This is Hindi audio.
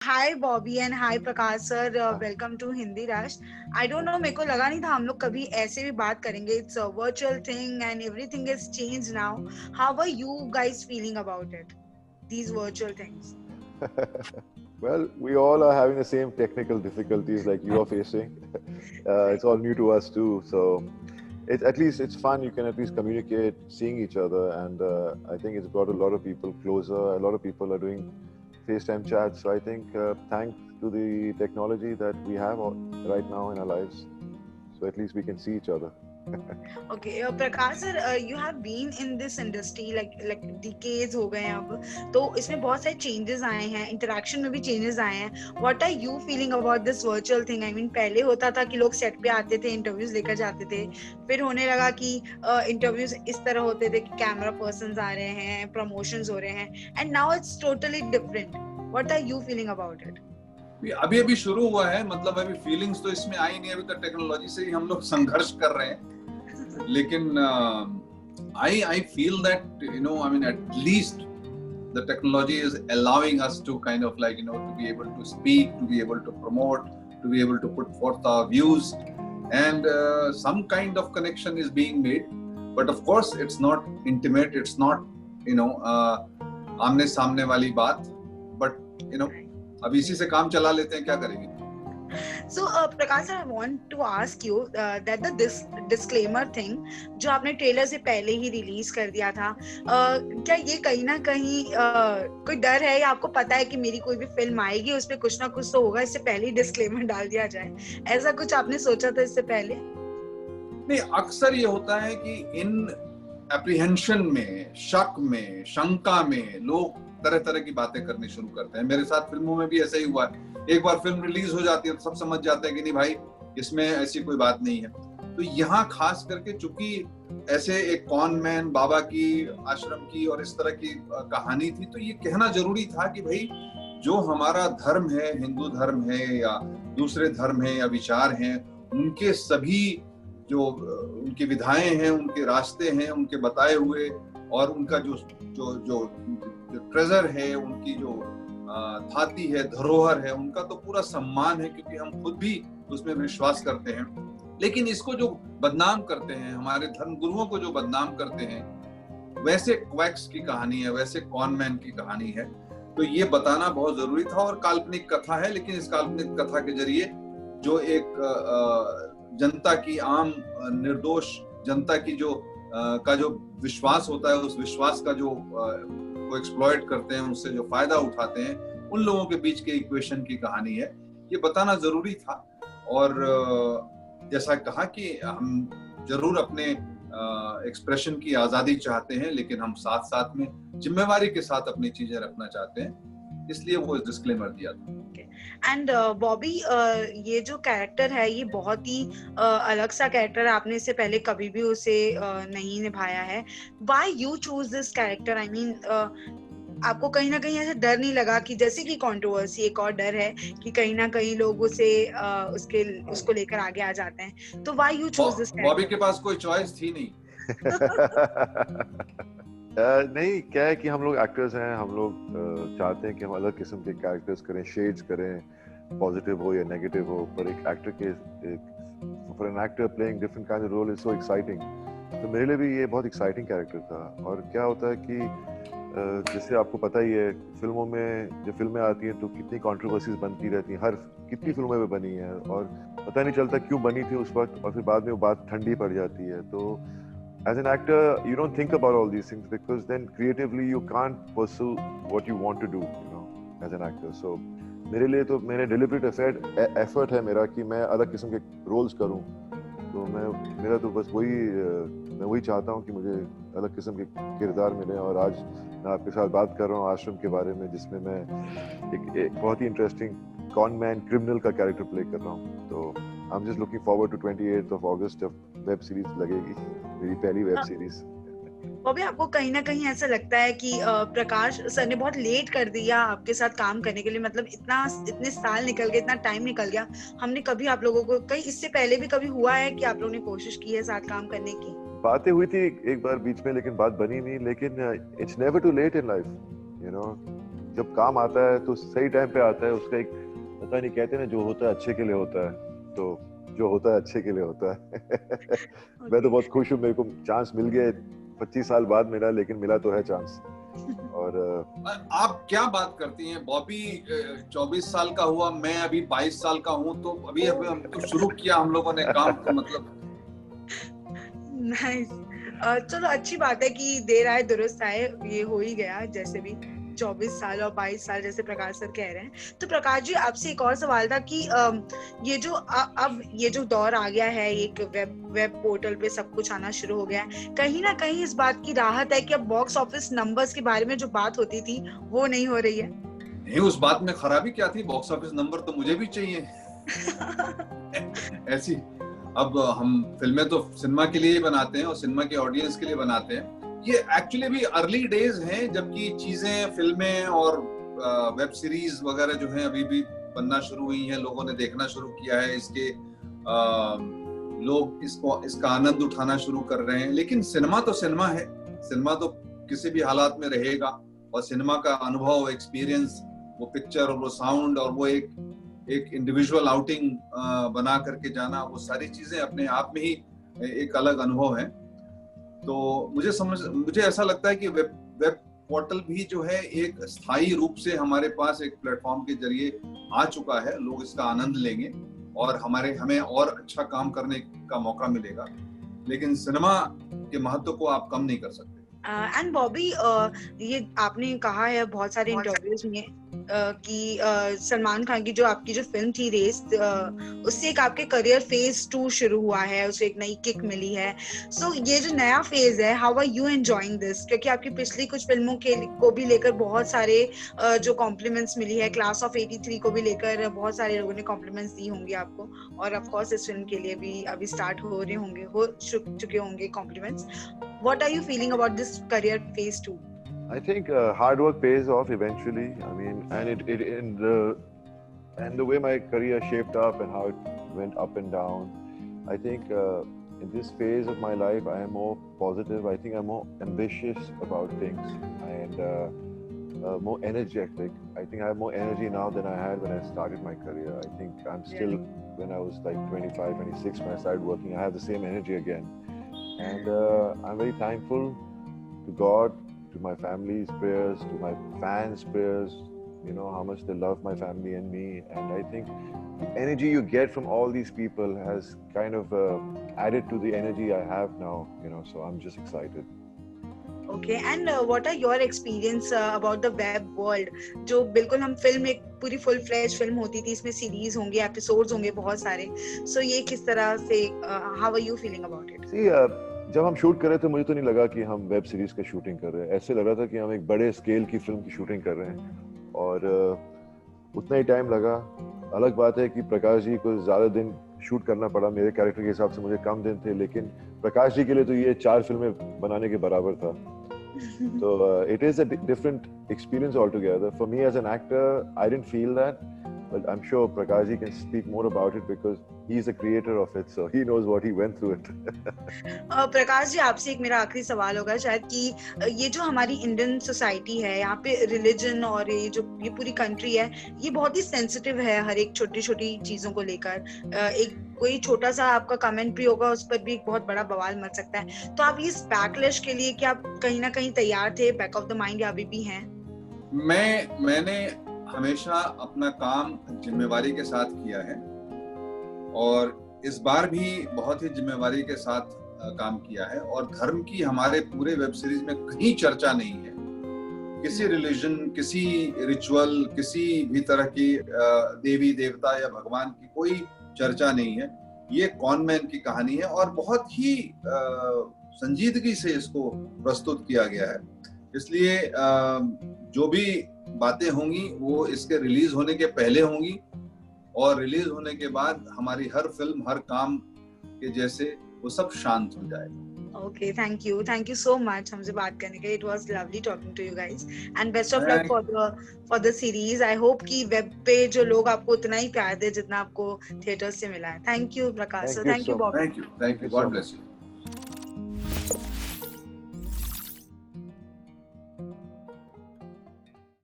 Hi Bobby and hi Prakash sir, welcome to Hindi rush. I don't know, मेरे को लगा नहीं था हम लोग कभी ऐसे भी बात करेंगे। It's a virtual thing and everything is change now. How are you guys feeling about it, these virtual things? Well, we all are having the same technical difficulties like you are facing. It's all new to us too, so at least it's fun. You can at least communicate, seeing each other, and I think it's brought a lot of people closer. A lot of people are doing FaceTime chats. So I think thanks to the technology that we have right now in our lives, so at least we can see each other. Okay, Prakash sir, you have been in this industry like decades हो गए हैं अब, तो इसमें बहुत सारे changes आए हैं, interaction में भी changes आए हैं. What are you feeling about this virtual thing? I mean, पहले होता था कि लोग set पे आते थे, interviews लेकर जाते थे, फिर होने लगा कि interviews इस तरह होते थे कि camera persons आ रहे हैं, promotions हो रहे हैं, and now it's totally different. What are you feeling about it? अभी अभी शुरू हुआ है, मतलब अभी फीलिंग्स तो इसमें आई नहीं, अभी तो टेक्नोलॉजी से ही हम लोग संघर्ष कर रहे हैं. लेकिन I feel that I mean at least the technology is allowing us to kind of like to be able to speak, to be able to promote, to be able to put forth our views, and some kind of connection is being made. But of course it's not intimate, it's not आमने सामने वाली बात. But अब इसी से काम चला लेते हैं, क्या करेंगे. So, Prakash, I want to ask you that the disclaimer thing जो आपने ट्रेलर से पहले ही रिलीज कर दिया था, क्या ये कहीं ना कहीं कोई डर है, या आपको पता है कि मेरी कोई भी फिल्म आएगी उसमें कुछ ना कुछ तो होगा, इससे पहले ही डिस्क्लेमर डाल दिया जाए? ऐसा कुछ आपने सोचा था इससे पहले? नहीं, अक्सर ये होता है कि इन एप्रीहेंशन में, शक में, शंका में लोग तरह तरह की बातें करनी शुरू करते हैं. मेरे साथ फिल्मों में भी ऐसा ही हुआ है. एक बार फिल्म रिलीज हो जाती है तो सब समझ जाते हैं कि नहीं भाई, इसमें ऐसी कोई बात नहीं है. तो यहाँ खास करके चूंकि ऐसे एक कॉन मैन बाबा की, आश्रम की और इस तरह की कहानी थी, तो ये कहना जरूरी था कि भाई जो हमारा धर्म है, हिंदू धर्म है या दूसरे धर्म है या विचार हैं, उनके सभी जो उनकी विधाएं हैं, उनके रास्ते हैं, उनके बताए हुए, और उनका जो जो जो ट्रेजर है, उनकी जो धाती है, धरोहर है, उनका तो पूरा सम्मान है, क्योंकि हम खुद भी उसमें विश्वास करते हैं. लेकिन इसको जो बदनाम करते हैं, हमारे धर्म गुरुओं को जो बदनाम करते हैं, वैसे क्वैक्स की कहानी है, वैसे कॉनमैन की कहानी है. तो ये बताना बहुत जरूरी था. और काल्पनिक कथा है, लेकिन इस काल्पनिक कथा के जरिए जो एक जनता की, आम निर्दोष जनता की का जो विश्वास होता है, उस विश्वास का जो को एक्सप्लॉइट करते हैं, उससे जो फायदा उठाते हैं, उन लोगों के बीच के इक्वेशन की कहानी है. ये बताना जरूरी था. और जैसा कहा कि हम जरूर अपने एक्सप्रेशन की आजादी चाहते हैं, लेकिन हम साथ साथ में जिम्मेवारी के साथ अपनी चीजें रखना चाहते हैं, इसलिए वो डिस्क्लेमर दिया था. एंड बॉबी, ये जो कैरेक्टर है ये बहुत ही अलग सा कैरेक्टर है, आपने इससे पहले कभी भी उसे नहीं निभाया है. Why you choose this character? I mean, आपको कहीं ना कहीं ऐसे डर नहीं लगा कि जैसे कि कंट्रोवर्सी एक और डर है कि कहीं ना कहीं लोग उसे उसको लेकर आगे आ जाते हैं, तो why you choose this character? Bobby के पास कोई चॉइस थी नहीं. नहीं, क्या है कि हम लोग एक्टर्स हैं, हम लोग चाहते हैं कि हम अलग किस्म के कैरेक्टर्स करें, शेड्स करें, पॉजिटिव हो या नेगेटिव हो. पर एक एक्टर के for an actor playing different kind of role is so exciting. तो मेरे लिए भी ये बहुत एक्साइटिंग कैरेक्टर था. और क्या होता है कि जैसे आपको पता ही है, फिल्मों में जब फिल्में आती हैं तो कितनी कंट्रोवर्सीज बनती रहती हैं, कितनी फिल्मों में बनी हैं, और पता नहीं चलता क्यों बनी थी उस वक्त, और फिर बाद में वो बात ठंडी पड़ जाती है. तो as an actor you don't think about all these things, because then creatively you can't pursue what you want to do, as an actor. So मेरे लिए तो मैंने deliberate effort है मेरा कि मैं अलग किस्म के roles करूं. तो मेरा तो बस मैं वही चाहता हूं कि मुझे अलग किस्म के किरदार मिले. और आज मैं आपके साथ बात कर रहा हूं आश्रम के बारे में, जिसमें मैं एक बहुत ही इंटरेस्टिंग कॉन मैन क्रिमिनल का कैरेक्टर प्ले कर रहा हूं. तो I'm just looking forward to 28th of August जब वेब सीरीज लगेगी, मेरी पहली वेब सीरीज. बॉबी, आपको कहीं ना कहीं ऐसा लगता है कि प्रकाश सर ने बहुत लेट कर दिया आपके साथ काम करने के लिए? मतलब इतने साल निकल गए, इतना टाइम निकल गया, हमने कभी आप लोगों को कहीं इससे पहले भी कभी हुआ है कि आप लोगों ने कोशिश की है साथ काम करने की? बातें हुई थी एक बार बीच में, लेकिन बात बनी नहीं. लेकिन it's never too late in life, जब काम आता है तो सही टाइम पे आता है, उसका एक पता नहीं, कहते हैं ना जो होता है अच्छे के लिए होता है, तो जो होता है अच्छे के लिए होता है। मैं तो बहुत खुश हूँ, मेरे को चांस मिल गया 25 साल बाद मिला, लेकिन मिला तो है चांस। और आप क्या बात करती हैं, बॉबी 24 साल का हुआ, मैं अभी 22 साल का हूँ, तो अभी हम तो शुरू किया हम लोगों ने काम, तो मतलब नाइस। चलो अच्छी बात है कि देर आए दुरुस्त आए, ये हो ही गया जैसे भी 24 साल और 22 साल जैसे प्रकाश सर कह रहे हैं। तो प्रकाश जी आपसे एक और सवाल था कि ये जो अब ये जो दौर आ गया है, एक वेब पोर्टल पे सब कुछ आना शुरू हो गया है, कहीं ना कहीं इस बात की राहत है कि अब बॉक्स ऑफिस नंबर्स के बारे में जो बात होती थी वो नहीं हो रही है। नहीं, उस बात में खराबी क्या थी, बॉक्स ऑफिस नंबर तो मुझे भी चाहिए। ऐसी, अब हम फिल्में तो सिनेमा के लिए ही बनाते हैं और सिनेमा के ऑडियंस के लिए बनाते हैं। ये एक्चुअली भी अर्ली डेज हैं, जबकि चीजें, फिल्में और वेब सीरीज वगैरह जो हैं अभी भी बनना शुरू हुई हैं, लोगों ने देखना शुरू किया है, इसके लोग इसका आनंद उठाना शुरू कर रहे हैं। लेकिन सिनेमा तो सिनेमा है, सिनेमा तो किसी भी हालात में रहेगा, और सिनेमा का अनुभव, एक्सपीरियंस, वो पिक्चर और वो साउंड और वो एक इंडिविजुअल आउटिंग बना करके जाना, वो सारी चीजें अपने आप में ही एक अलग अनुभव है। तो मुझे ऐसा लगता है कि वेब पोर्टल भी जो है एक स्थायी रूप से हमारे पास एक प्लेटफॉर्म के जरिए आ चुका है, लोग इसका आनंद लेंगे और हमें और अच्छा काम करने का मौका मिलेगा। लेकिन सिनेमा के महत्व को आप कम नहीं कर सकते। एंड बॉबी, ये आपने कहा है बहुत सारे इंटरव्यूज में कि सलमान खान की जो आपकी जो फिल्म थी रेस, उससे एक आपके करियर फेज 2 शुरू हुआ है, उसे एक नई किक मिली है। सो ये जो नया फेज है, how are you enjoying this? क्योंकि आपकी पिछली कुछ फिल्मों को भी लेकर बहुत सारे जो कॉम्प्लीमेंट्स मिली है, क्लास ऑफ 83 को भी लेकर बहुत सारे लोगों ने कॉम्प्लीमेंट्स दी होंगी आपको, और ऑफ कोर्स इस फिल्म के लिए भी अभी स्टार्ट हो चुके होंगे compliments. What are you feeling about this career phase 2? I think hard work pays off eventually. I mean, and the way my career shaped up and how it went up and down, I think in this phase of my life, I am more positive. I think I'm more ambitious about things and more energetic. I think I have more energy now than I had when I started my career. I think I'm still, when I was like 25, 26, when I started working, I have the same energy again. And I'm very thankful to God, to my family's prayers, to my fans' prayers, you know, how much they love my family and me. And I think the energy you get from all these people has kind of added to the energy I have now, you know, so I'm just excited. Okay, and what are your experience about the web world? जो बिल्कुल हम फिल्म, एक पूरी फुल फ्लेज फिल्म होती थी, इसमें सीरीज होंगे, एपिसोड्स होंगे बहुत सारे, सो ये किस तरह से, how are you feeling about it? See, जब हम शूट कर रहे थे मुझे तो नहीं लगा कि हम वेब सीरीज का शूटिंग कर रहे हैं, ऐसे लग रहा था कि हम एक बड़े स्केल की फिल्म की शूटिंग कर रहे हैं, और उतना ही टाइम लगा। अलग बात है कि प्रकाश जी को ज्यादा दिन शूट करना पड़ा, मेरे कैरेक्टर के हिसाब से मुझे कम दिन थे, लेकिन प्रकाश जी के लिए तो ये 4 फिल्में बनाने के बराबर था। So it is a different experience altogether. For me as an actor, I didn't feel that, but I'm sure Prakash ji can speak more about it because he's the creator of it, so he knows what he went through it. Prakash ji, आपसे एक मेरा आखिरी सवाल होगा शायद कि ये जो हमारी इंडियन सोसाइटी है, यहाँ पे रिलीजन और ये पूरी कंट्री है, ये बहुत ही सेंसिटिव है हर एक छोटी छोटी चीजों को लेकर। एक कोई छोटा सा आपका कमेंट भी होगा, उस पर भी एक बहुत बड़ा बवाल मच सकता है। तो आप इस बैकलैश के लिए क्या कहीं ना कहीं तैयार थे, बैक ऑफ द माइंड, या अभी भी हैं? मैंने हमेशा अपना काम जिम्मेवारी के साथ किया है, और इस बार भी बहुत ही जिम्मेवारी के साथ काम किया है, और धर्म की हमारे पूरे वेब सीरीज में कहीं चर्चा नहीं है। किसी रिलीजन, किसी रिचुअल, किसी भी तरह की देवी देवता या भगवान की कोई चर्चा नहीं है। ये कॉनमैन की कहानी है, और बहुत ही संजीदगी से इसको प्रस्तुत किया गया है। इसलिए जो भी बातें होंगी वो इसके रिलीज होने के पहले होंगी, और रिलीज होने के बाद हमारी हर फिल्म, हर काम के जैसे वो सब शांत हो जाएगा। Okay, thank you so much हमसे बात करने के लिए. It was lovely talking to you guys, and best of luck for the series. I hope कि वेब पे जो लोग आपको उतना ही प्यार दे जितना आपको थिएटर्स से मिला है. Thank you Prakash. Thank you Bobby. Thank you. God bless you.